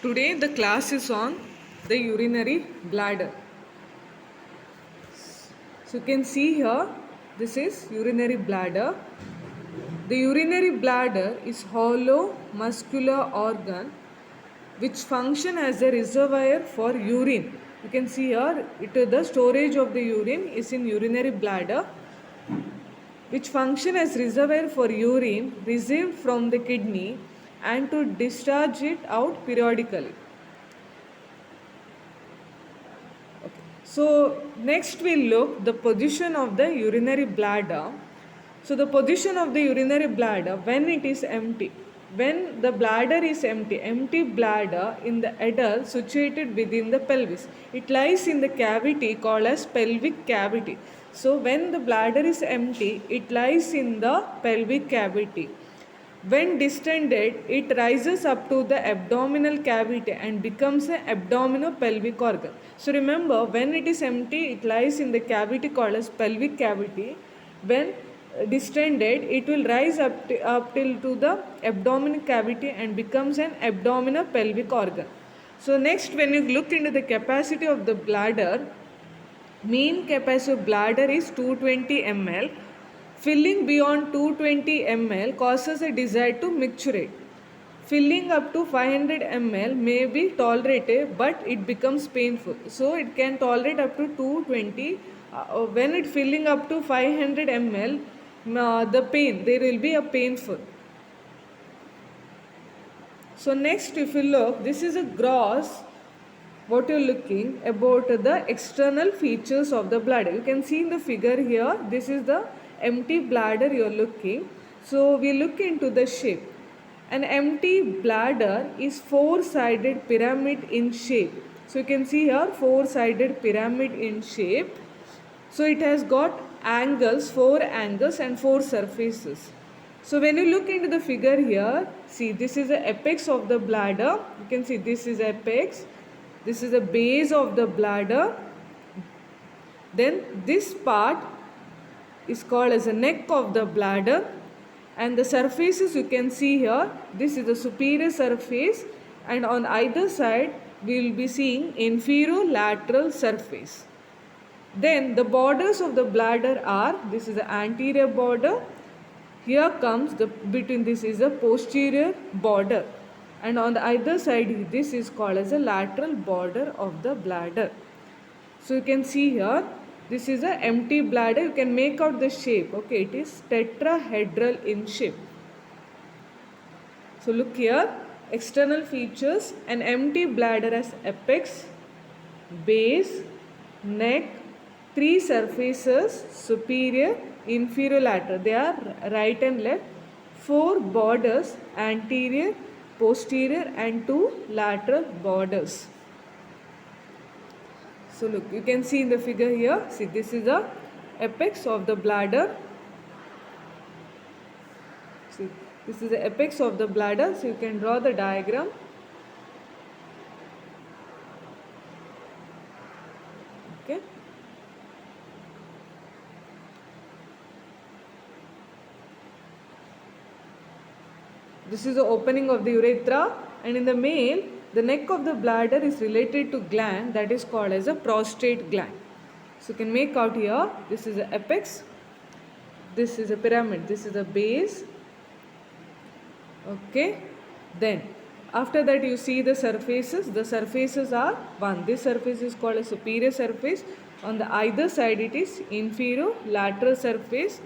Today the class is on the urinary bladder. So you can see here, this is urinary bladder. The urinary bladder is hollow muscular organ which function as a reservoir for urine. You can see here, the storage of the urine is in urinary bladder, which function as reservoir for urine received from the kidney and to discharge it out periodically. So next we look the position of the urinary bladder. So the position of the urinary bladder when it is empty. When the bladder is empty bladder in the adult situated within the pelvis. It lies in the cavity called as pelvic cavity. So when the bladder is empty, it lies in the pelvic cavity. When distended, it rises up to the abdominal cavity and becomes an abdominopelvic organ. So remember, when it is empty, it lies in the cavity called as pelvic cavity. When distended, it will rise up till to the abdominal cavity and becomes an abdominopelvic organ. So next, when you look into the capacity of the bladder, mean capacity of bladder is 220 ml. Filling beyond 220 ml causes a desire to micturate. Filling up to 500 ml may be tolerated, but it becomes painful. So it can tolerate up to 220. When it filling up to 500 ml, the pain, there will be a painful. So next, if you look, this is a gross what you're looking about the external features of the bladder. You can see in the figure here, this is the empty bladder you're looking. So we look into the shape. An empty bladder is four-sided pyramid in shape. So you can see here four-sided pyramid in shape. So it has got angles, four angles and four surfaces. So when you look into the figure here, see this is the apex of the bladder. You can see this is apex. This is the base of the bladder. Then this part is called as the neck of the bladder. And the surfaces you can see here, this is the superior surface, and on either side we will be seeing inferolateral surface. Then the borders of the bladder are, this is the anterior border, here comes the between this is the posterior border, and on the either side this is called as a lateral border of the bladder. So you can see here, this is an empty bladder. You can make out the shape. Okay, it is tetrahedral in shape. So look here, external features, an empty bladder has apex, base, neck, three surfaces, superior, inferior, lateral. They are right and left. Four borders, anterior, posterior and two lateral borders. So look, you can see in the figure here, see this is the apex of the bladder. See, this is the apex of the bladder. So you can draw the diagram. Okay. This is the opening of the urethra, and in the male, the neck of the bladder is related to gland that is called as a prostate gland. So you can make out here, this is the apex, this is a pyramid, this is the base. Okay, then after that you see the surfaces are one. This surface is called a superior surface. On the either side it is inferior lateral surface.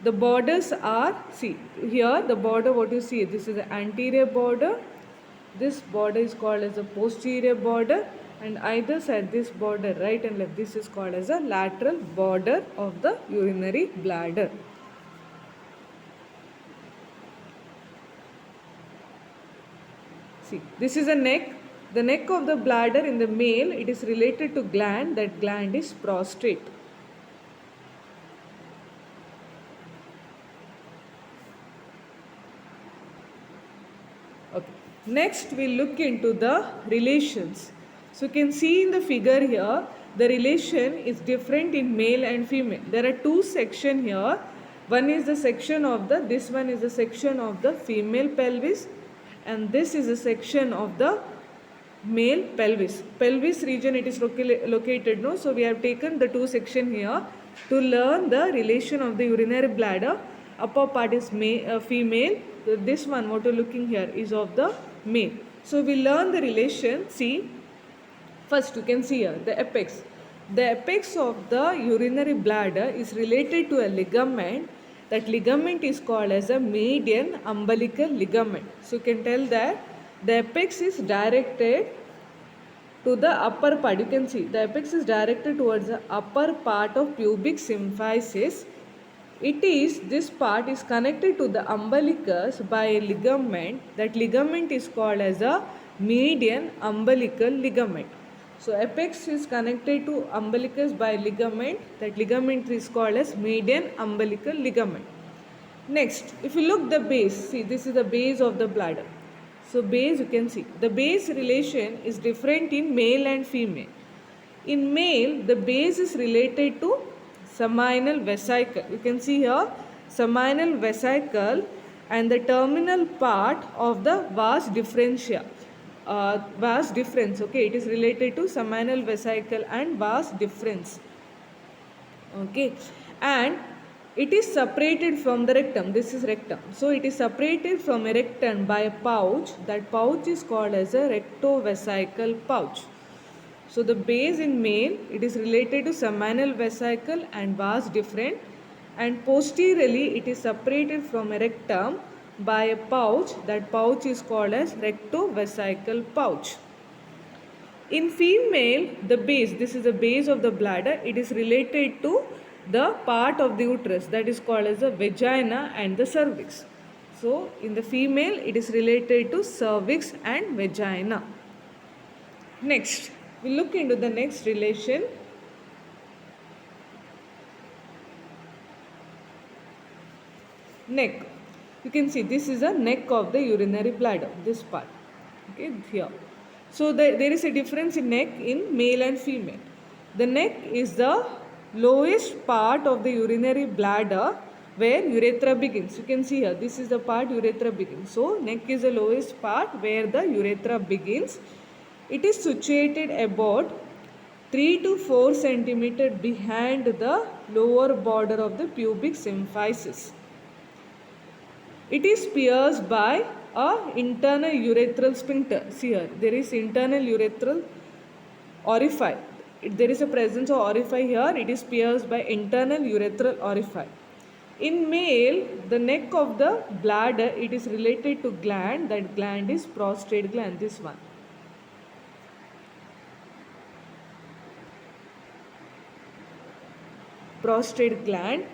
The borders are, see here the border what you see, this is the anterior border, this border is called as a posterior border, and either side this border right and left, this is called as a lateral border of the urinary bladder. See, this is a neck. The neck of the bladder in the male, it is related to gland, that gland is prostate. Okay. Next we look into the relations. So you can see in the figure here, the relation is different in male and female. There are two sections here. One is the section of the, this one is the section of the female pelvis, and this is a section of the male pelvis. Pelvis region it is located, no? So we have taken the two section here to learn the relation of the urinary bladder. Upper part is female. This one what you're looking here is of the male. So we learn the relation. See, first you can see here the apex. The apex of the urinary bladder is related to a ligament. That ligament is called as a median umbilical ligament. So you can tell that the apex is directed to the upper part. You can see the apex is directed towards the upper part of pubic symphysis. This part is connected to the umbilicus by a ligament. That ligament is called as a median umbilical ligament. So apex is connected to umbilicus by ligament. That ligament is called as median umbilical ligament. Next, if you look the base, see this is the base of the bladder. So base, you can see the base relation is different in male and female. In male, the base is related to seminal vesicle. You can see here seminal vesicle and the terminal part of the vas differentia. Vas deferens, okay, it is related to seminal vesicle and vas deferens. Okay, and it is separated from the rectum. This is rectum. So it is separated from a rectum by a pouch. That pouch is called as a rectovesical pouch. So the base in male, it is related to seminal vesicle and vas deferens, and posteriorly it is separated from a rectum by a pouch. That pouch is called as rectovesical pouch. In female, the base, this is the base of the bladder, it is related to the part of the uterus that is called as the vagina and the cervix. So in the female, it is related to cervix and vagina. Next, we look into the next relation. Neck. You can see this is a neck of the urinary bladder, this part. Okay, here. So there is a difference in neck in male and female. The neck is the lowest part of the urinary bladder where urethra begins. You can see here, this is the part urethra begins. So neck is the lowest part where the urethra begins. It is situated about 3 to 4 centimeter behind the lower border of the pubic symphysis. It is pierced by a internal urethral sphincter. See here, there is internal urethral orifice. There is a presence of orifice here. It is pierced by internal urethral orifice. In male, the neck of the bladder, it is related to gland. That gland is prostate gland, this one. Prostate gland.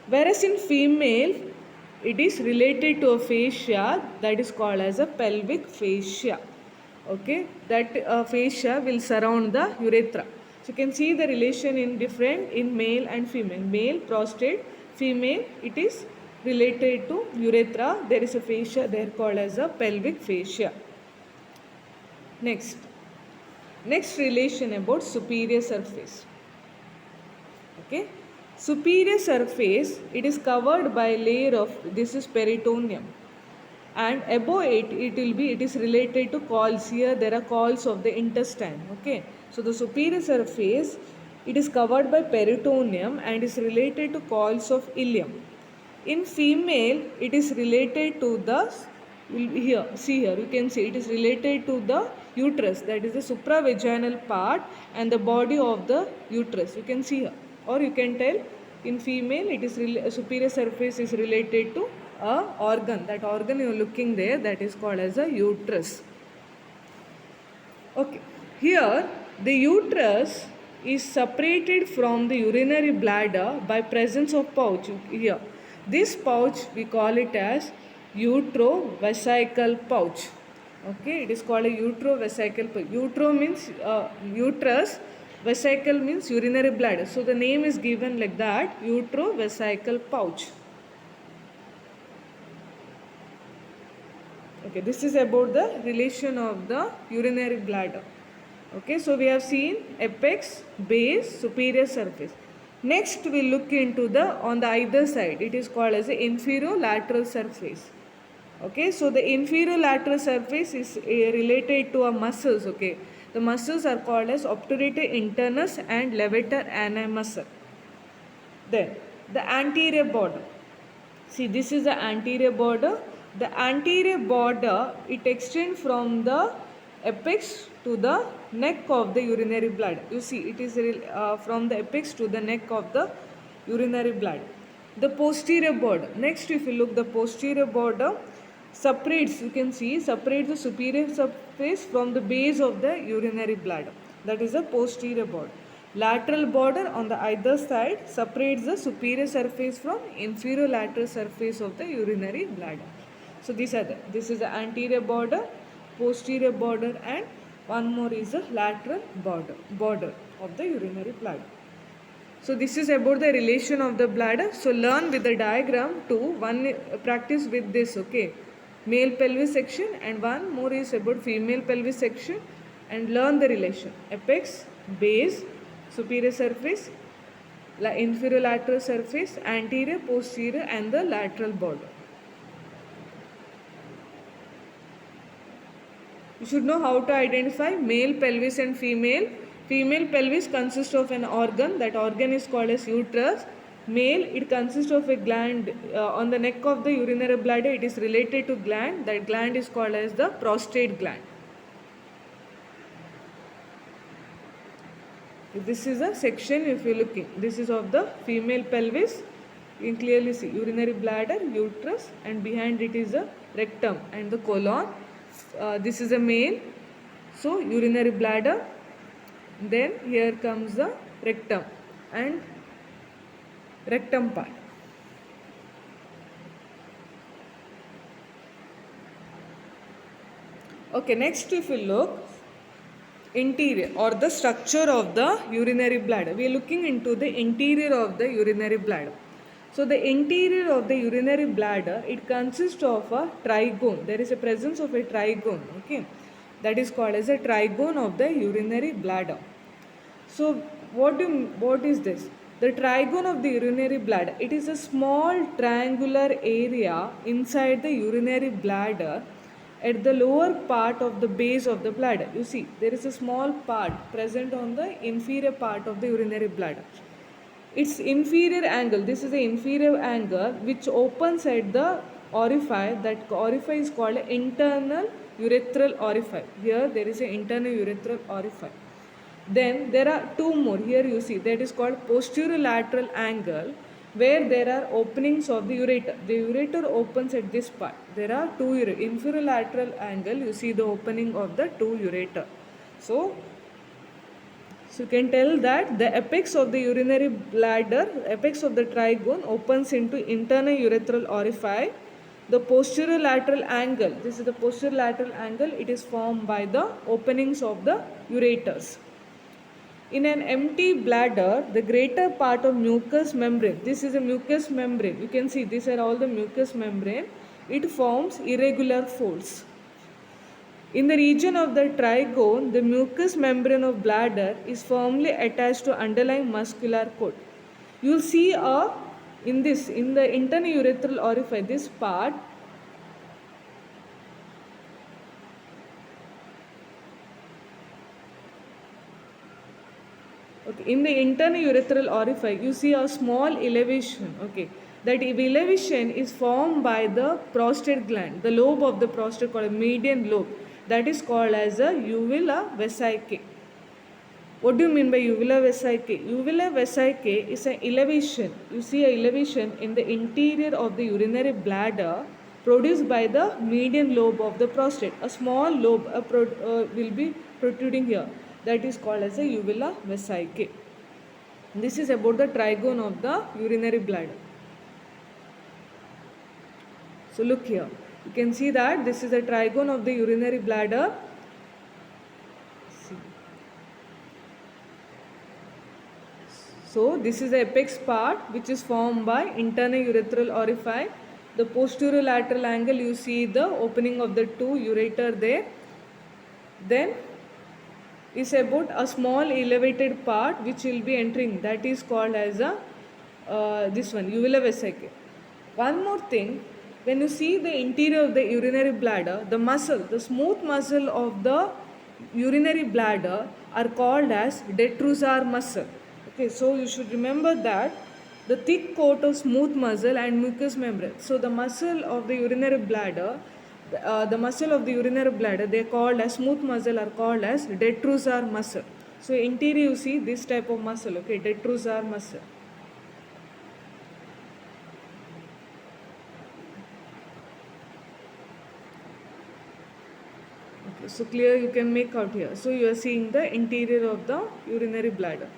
Whereas in female, it is related to a fascia that is called as a pelvic fascia. Okay, that fascia will surround the urethra. So you can see the relation in different in male and female. Male prostate, female it is related to urethra. There is a fascia there called as a pelvic fascia. Next relation about superior surface. Okay. Superior surface, it is covered by a layer of, this is peritoneum, and above it is related to coils. Here there are coils of the intestine. Okay, so the superior surface, it is covered by peritoneum and is related to coils of ileum. In female, it is related to the, here see here, you can see it is related to the uterus, that is the supravaginal part and the body of the uterus. You can see here, or you can tell in female it is superior surface is related to a organ. That organ you are looking there, that is called as a uterus. Okay, here the uterus is separated from the urinary bladder by presence of pouch. Here this pouch we call it as utrovesical pouch. Okay, it is called a utrovesical pouch. Utero means uterus, vesicle means urinary bladder. So the name is given like that, utrovesical pouch. Okay, this is about the relation of the urinary bladder. Okay, so we have seen apex, base, superior surface. Next we look into the on the either side. It is called as the inferolateral surface. Okay, so the inferior lateral surface is related to our muscles. Okay, the muscles are called as obturator internus and levator ani muscle. Then the anterior border. See, this is the anterior border. The anterior border, it extends from the apex to the neck of the urinary bladder. You see, it is from the apex to the neck of the urinary bladder. The posterior border. Next, if you look, the posterior border separates, you can see, separates the superior surface from the base of the urinary bladder. That is the posterior border. Lateral border on the either side separates the superior surface from inferior lateral surface of the urinary bladder. So these are this is the anterior border, posterior border, and one more is the lateral border of the urinary bladder. So this is about the relation of the bladder. So learn with the diagram too. One practice with this, okay. Male pelvis section, and one more is about female pelvis section, and learn the relation. Apex, base, superior surface, inferior lateral surface, anterior, posterior, and the lateral border. You should know how to identify male pelvis and female. Female pelvis consists of an organ. That organ is called as uterus. Male, it consists of a gland on the neck of the urinary bladder. It is related to gland. That gland is called as the prostate gland. This is a section, if you look in. This is of the female pelvis. You can clearly see urinary bladder, uterus, and behind it is the rectum and the colon. This is a male. So urinary bladder. Then here comes the rectum and rectum part. Okay, next if you look, interior or the structure of the urinary bladder. We are looking into the interior of the urinary bladder. So the interior of the urinary bladder, it consists of a trigone. There is a presence of a trigone, okay. That is called as a trigone of the urinary bladder. So what is this? The trigone of the urinary bladder, it is a small triangular area inside the urinary bladder at the lower part of the base of the bladder. You see, there is a small part present on the inferior part of the urinary bladder. Its inferior angle, this is the inferior angle which opens at the orifice. That orifice is called internal urethral orifice. Here there is an internal urethral orifice. Then there are two more. Here you see, that is called posterolateral angle, where there are openings of the ureter. The ureter opens at this part. There are two inferior lateral angle. You see the opening of the two ureter. So you can tell that the apex of the urinary bladder, apex of the trigone opens into internal urethral orifice. The posterolateral angle, this is the posterolateral angle, it is formed by the openings of the ureters. In an empty bladder, the greater part of mucous membrane, this is a mucous membrane, you can see these are all the mucous membrane, it forms irregular folds. In the region of the trigone, the mucous membrane of bladder is firmly attached to underlying muscular cord. You will see in the internal urethral orifice, this part, okay, in the internal urethral orifice, you see a small elevation, okay. That elevation is formed by the prostate gland, the lobe of the prostate called a median lobe. That is called as a uvula vesicae. What do you mean by uvula vesicae? Uvula vesicae is an elevation. You see an elevation in the interior of the urinary bladder produced by the median lobe of the prostate. A small lobe will be protruding here. That is called as a uvula vesicae. This is about the trigone of the urinary bladder. So look here. You can see that this is the trigone of the urinary bladder. See. So this is the apex part which is formed by internal urethral orifice. The posterolateral angle, you see the opening of the two ureter there. Then is about a small elevated part which will be entering, that is called as a this one, uvula vesicae. One more thing, When you see the interior of the urinary bladder, the muscle, the smooth muscle of the urinary bladder are called as detrusor muscle. Okay, so you should remember that the thick coat of smooth muscle and mucous membrane. So the muscle of the urinary bladder, the muscle of the urinary bladder, they are called as smooth muscle are called as detrusor muscle. So interior you see this type of muscle, okay, detrusor muscle. Okay, so clear you can make out here. So you are seeing the interior of the urinary bladder.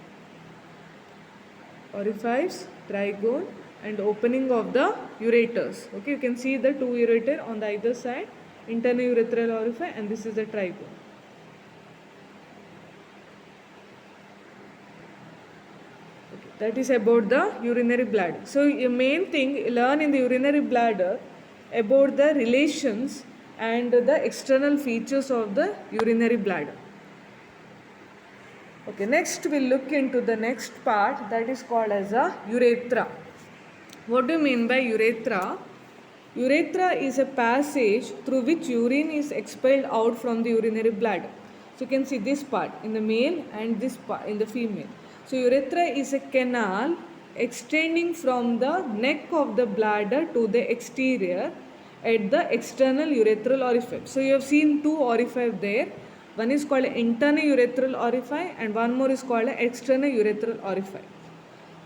Orifice, trigone and opening of the ureters. Okay, you can see the two ureter on the either side, internal urethral orifice, and this is the trigone. Okay, that is about the urinary bladder. So your main thing learn in the urinary bladder about the relations and the external features of the urinary bladder. Okay, next we'll look into the next part, that is called as a urethra. What do you mean by urethra? Urethra is a passage through which urine is expelled out from the urinary bladder. So you can see this part in the male and this part in the female. So urethra is a canal extending from the neck of the bladder to the exterior at the external urethral orifice. So you have seen two orifice there. One is called internal urethral orifice and one more is called external urethral orifice.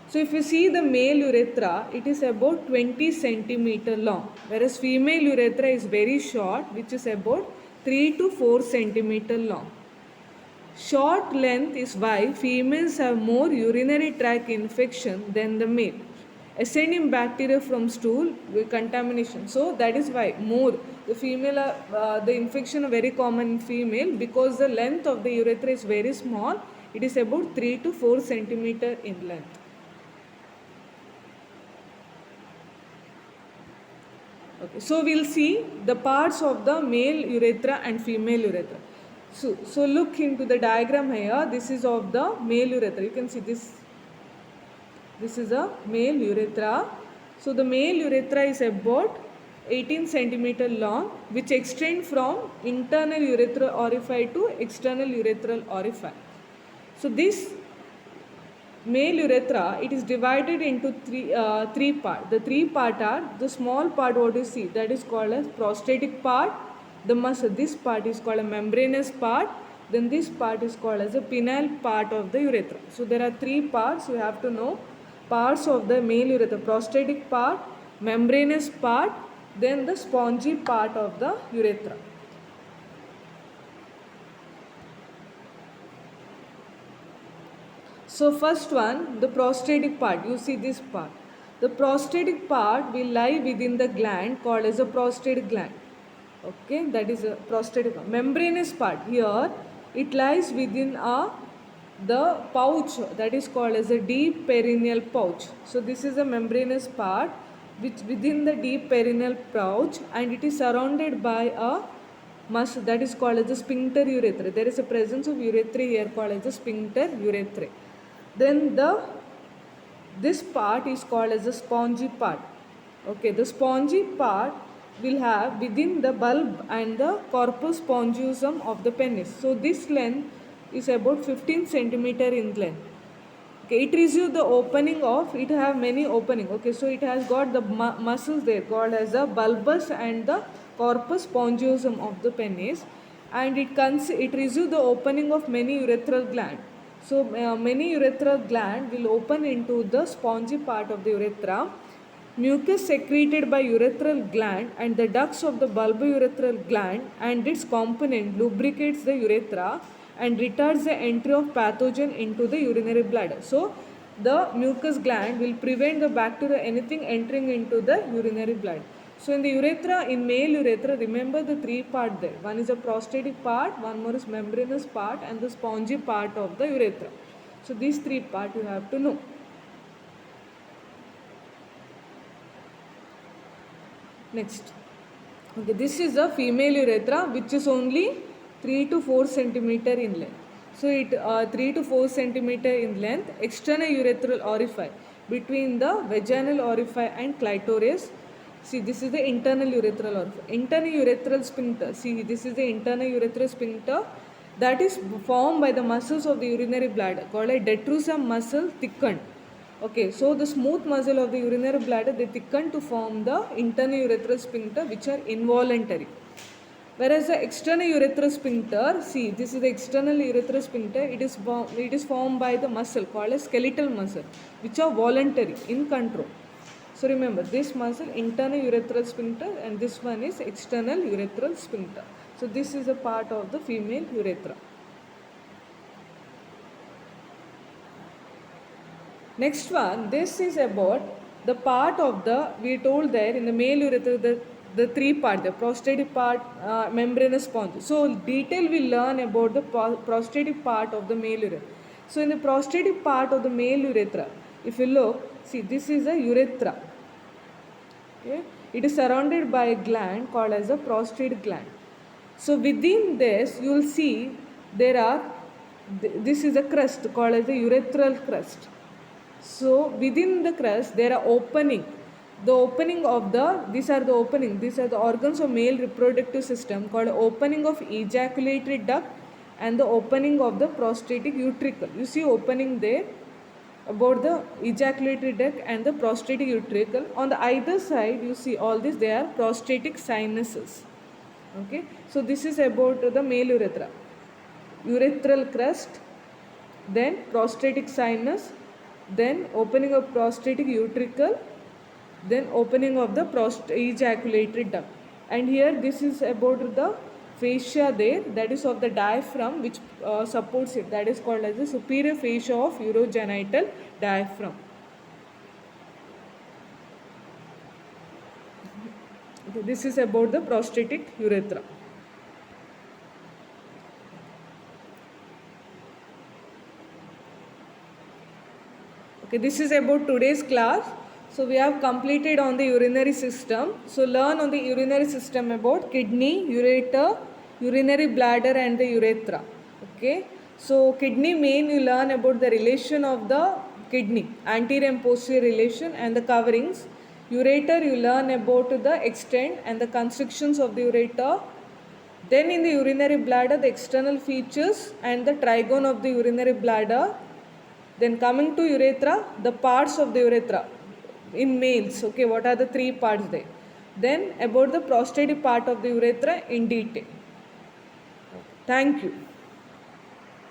So if you see the male urethra, it is about 20 centimeter long, whereas female urethra is very short, which is about 3 to 4 centimeter long. Short length is why females have more urinary tract infection than the male. Ascending bacteria from stool with contamination. So that is why more the female the infection are very common in female because the length of the urethra is very small. It is about 3 to 4 centimeter in length. Okay, so we'll see the parts of the male urethra and female urethra. So look into the diagram here. This is of the male urethra. You can see this. This is a male urethra. So the male urethra is about 18 centimeter long, which extend from internal urethral orifice to external urethral orifice. So this male urethra, it is divided into three parts. The three part are the small part what you see, that is called as prostatic part. The muscle, this part is called a membranous part. Then this part is called as a penile part of the urethra. So there are three parts you have to know. Parts of the male urethra: prostatic part, membranous part, then the spongy part of the urethra. So first one, the prostatic part. You see this part. The prostatic part will lie within the gland called as a prostate gland. Okay, that is a prostatic part. Membranous part, here it lies within the pouch that is called as a deep perineal pouch. So this is a membranous part which within the deep perineal pouch, and it is surrounded by a muscle that is called as the sphincter urethra. There is a presence of urethra here called as the sphincter urethra. Then this part is called as the spongy part. Okay, the spongy part will have within the bulb and the corpus spongiosum of the penis. So this length is about 15 centimeter in length. Okay, it receives the opening of, it have many opening. Okay, so it has got the muscles there called as the bulbus and the corpus spongiosum of the penis, and it receives the opening of many urethral gland. So many urethral gland will open into the spongy part of the urethra. Mucus secreted by urethral gland and the ducts of the bulbourethral gland and its component lubricates the urethra and retards the entry of pathogen into the urinary bladder. So the mucus gland will prevent the bacteria anything entering into the urinary bladder. So in the urethra, in male urethra, remember the three part there. One is a prostatic part, one more is membranous part, and the spongy part of the urethra. So these three part you have to know. Next. Okay, this is a female urethra which is only 3 to 4 centimeter in length. So it 3 to 4 centimeter in length, external urethral orifice between the vaginal orifice and clitoris, See, this is the internal urethral orifice. Internal urethral sphincter. See, this is the internal urethral sphincter that is formed by the muscles of the urinary bladder called a detrusor muscle thickened. Okay, so the smooth muscle of the urinary bladder, they thicken to form the internal urethral sphincter, which are involuntary. Whereas the external urethral sphincter, see, this is the external urethral sphincter, it is formed by the muscle called a skeletal muscle, which are voluntary, in control. So remember, this muscle, internal urethral sphincter, and this one is external urethral sphincter. So this is a part of the female urethra. Next one, this is about the part of the, we told there in the male urethra, the three part, the prostatic part, membranous sponge. So detail we learn about the prostatic part of the male urethra. So in the prostatic part of the male urethra, if you look, see, this is a urethra. Okay? It is surrounded by a gland called as a prostate gland. So within this, you will see there are, this is a crust called as the urethral crust. So within the crust there are opening. The opening of the, these are the opening, these are the organs of male reproductive system called opening of ejaculatory duct and the opening of the prostatic utricle. You see opening there about the ejaculatory duct and the prostatic utricle. On the either side you see all this, they are prostatic sinuses. Okay, so this is about the male urethra. Urethral crust, then prostatic sinus, then opening of prostatic utricle, then opening of the ejaculatory duct. And here this is about the fascia there, that is of the diaphragm, which supports it, that is called as the superior fascia of urogenital diaphragm. Okay, this is about the prostatic urethra. Okay, this is about today's class. So we have completed on the urinary system. So learn on the urinary system about kidney, ureter, urinary bladder and the urethra. Okay. So kidney main you learn about the relation of the kidney, anterior and posterior relation and the coverings. Ureter you learn about the extent and the constrictions of the ureter. Then in the urinary bladder, the external features and the trigone of the urinary bladder. Then coming to urethra, the parts of the urethra in males, okay, what are the three parts there. Then about the prostatic part of the urethra in detail. Thank you.